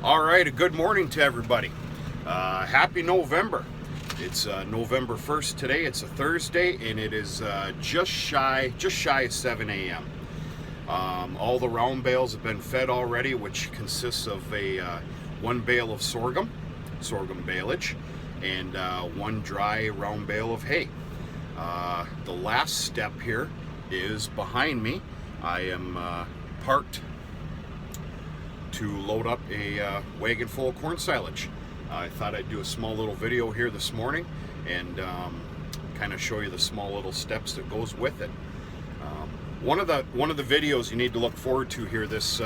All right, a good morning to everybody. Happy November. It's November 1st today. It's a Thursday, and it is just shy of 7 a.m. All the round bales have been fed already, which consists of one bale of sorghum baleage, and one dry round bale of hay. The last step here is behind me. I am parked to load up a wagon full of corn silage. I thought I'd do a small little video here this morning and kind of show you the small little steps that goes with it. One of the videos you need to look forward to here this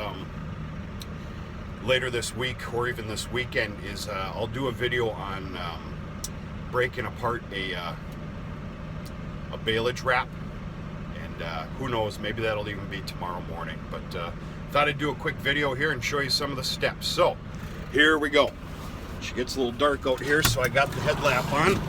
later this week or even this weekend is I'll do a video on breaking apart a baleage wrap, and who knows, maybe that'll even be tomorrow morning, but thought I'd do a quick video here and show you some of the steps. So here we go. She gets a little dark out here, so I got the headlamp on.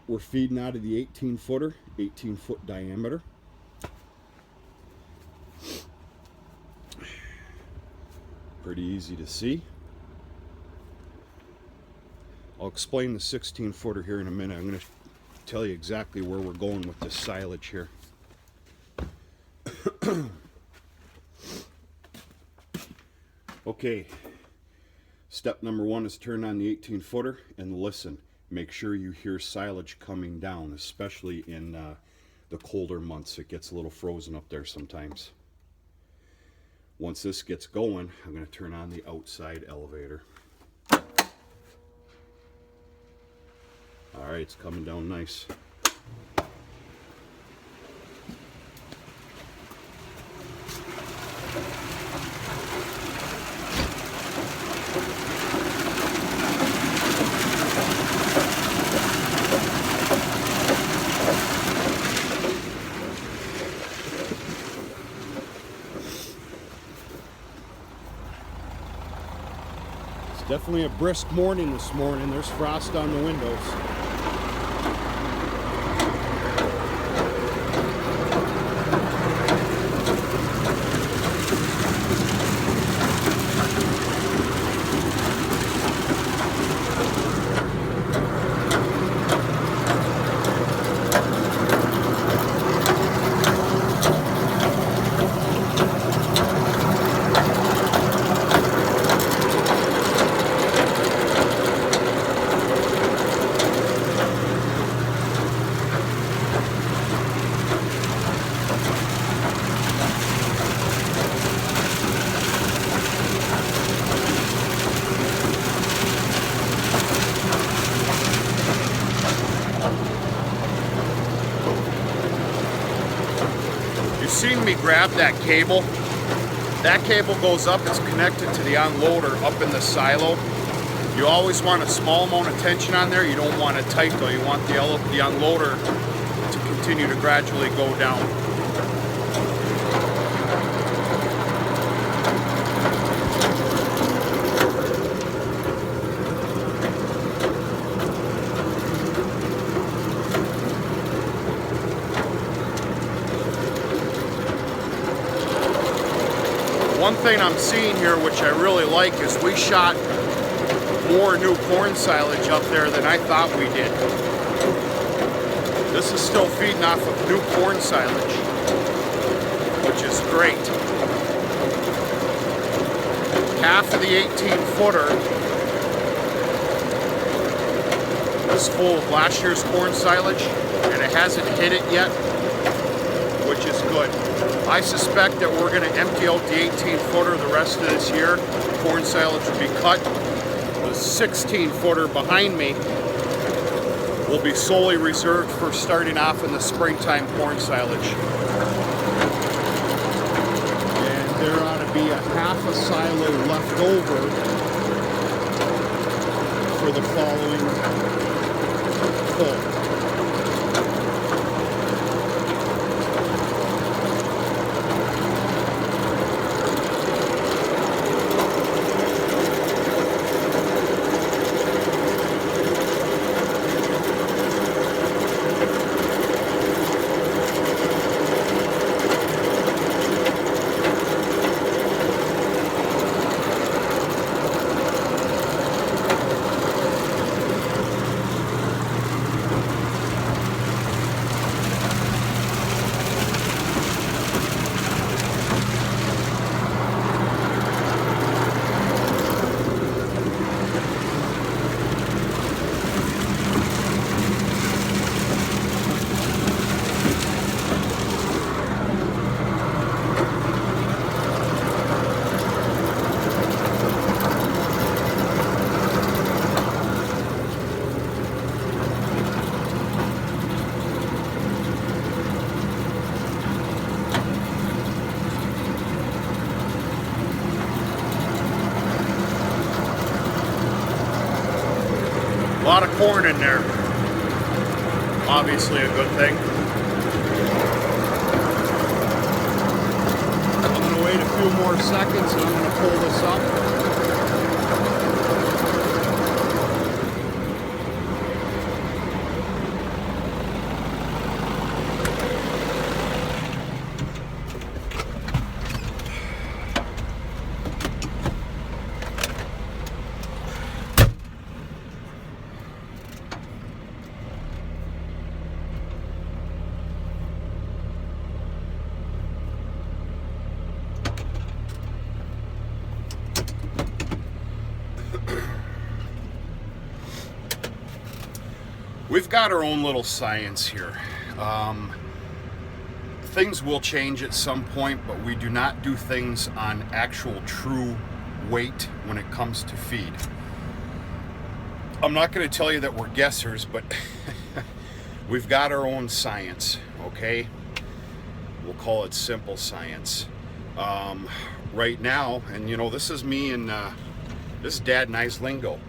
We're feeding out of the 18-footer, 18-foot diameter. Pretty easy to see. I'll explain the 16-footer here in a minute. I'm going to tell you exactly where we're going with this silage here. Okay, step number one is turn on the 18-footer and listen. Make sure you hear silage coming down, especially in the colder months. It gets a little frozen up there sometimes. Once this gets going, I'm going to turn on the outside elevator. All right, it's coming down nice. Definitely a brisk morning this morning. There's frost on the windows. Seen me grab that cable. That cable goes up, it's connected to the unloader up in the silo. You always want a small amount of tension on there. You don't want it tight though. You want the unloader to continue to gradually go down. One thing I'm seeing here, which I really like, is we shot more new corn silage up there than I thought we did. This is still feeding off of new corn silage, which is great. Half of the 18-footer is full of last year's corn silage, and it hasn't hit it yet, which is good. I suspect that we're going to empty out the 18-footer the rest of this year. Corn silage will be cut. The 16-footer behind me will be solely reserved for starting off in the springtime corn silage. And there ought to be a half a silo left over for the following full. lot of corn in there. Obviously a good thing. I'm going to wait a few more seconds and I'm going to pull this up. We've got our own little science here. Things will change at some point, but we do not do things on actual true weight when it comes to feed. I'm not going to tell you that we're guessers, but we've got our own science, okay? We'll call it simple science. Right now, and you know, this is me and this is Dad and I's lingo.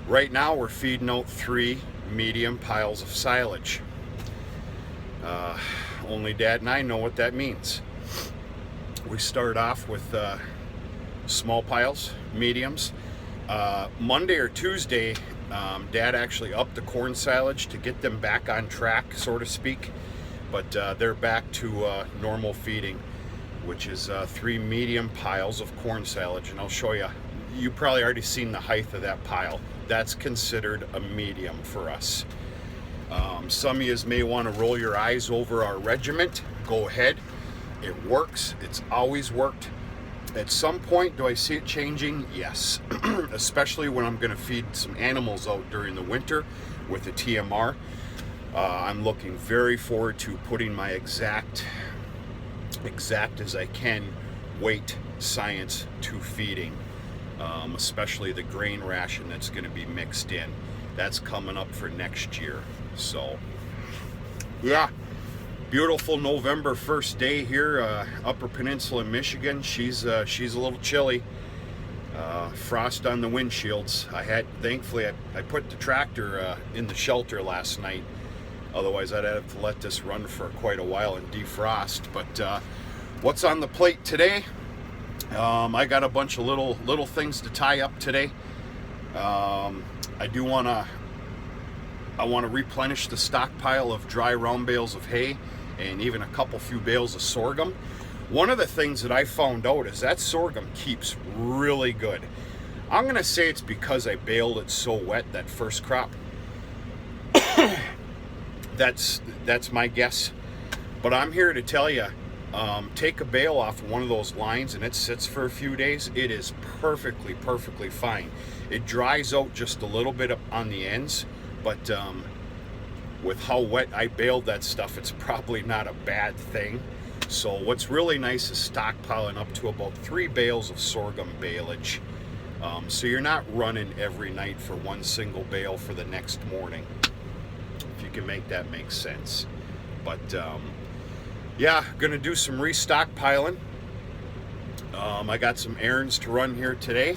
Right now we're feeding out 3 medium piles of silage. Only Dad and I know what that means. We start off with small piles, mediums. Monday or Tuesday, Dad actually upped the corn silage to get them back on track, so to speak. But they're back to normal feeding, which is 3 medium piles of corn silage. And I'll show you. You've probably already seen the height of that pile. That's considered a medium for us. Some of you may want to roll your eyes over our regiment. Go ahead. It works. It's always worked. At some point, do I see it changing? Yes. Especially when I'm going to feed some animals out during the winter with the TMR. I'm looking very forward to putting my exact as I can weight science to feeding. Especially the grain ration that's going to be mixed in. That's coming up for next year. So, yeah, beautiful November 1st day here, Upper Peninsula, Michigan. She's a little chilly. Frost on the windshields. Thankfully, I put the tractor in the shelter last night. Otherwise, I'd have to let this run for quite a while and defrost. But what's on the plate today? I got a bunch of little things to tie up today. I want to replenish the stockpile of dry round bales of hay and even a few bales of sorghum. One of the things that I found out is that sorghum keeps really good. I'm going to say it's because I baled it so wet that first crop. That's my guess. But I'm here to tell you, take a bale off one of those lines and it sits for a few days. It is perfectly fine. It dries out just a little bit on the ends, but with how wet I baled that stuff, it's probably not a bad thing. So what's really nice is stockpiling up to about 3 bales of sorghum baleage. So you're not running every night for one single bale for the next morning, if you can make that make sense. But yeah, gonna do some restockpiling. I got some errands to run here today.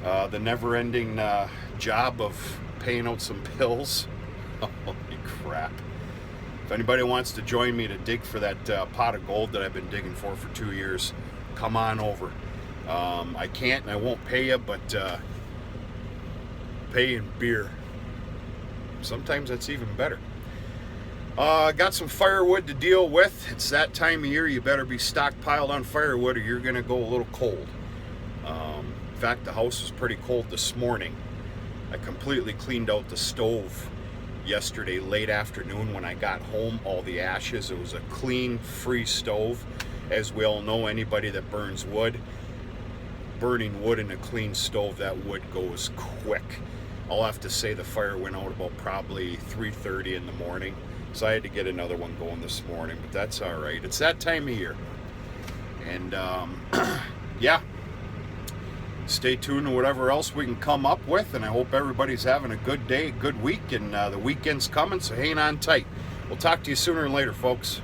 The never-ending job of paying out some bills. Holy crap. If anybody wants to join me to dig for that pot of gold that I've been digging for 2 years, come on over. I can't and I won't pay you, but pay in beer. Sometimes that's even better. Got some firewood to deal with. It's that time of year. You better be stockpiled on firewood or you're going to go a little cold. In fact, the house was pretty cold this morning. I completely cleaned out the stove yesterday late afternoon when I got home. All the ashes. It was a clean, free stove. As we all know, anybody that burns wood, burning wood in a clean stove, that wood goes quick. I'll have to say the fire went out about probably 3:30 in the morning. So I had to get another one going this morning, but that's all right. It's that time of year. And yeah, stay tuned to whatever else we can come up with. And I hope everybody's having a good day, good week, and the weekend's coming, so hang on tight. We'll talk to you sooner or later, folks.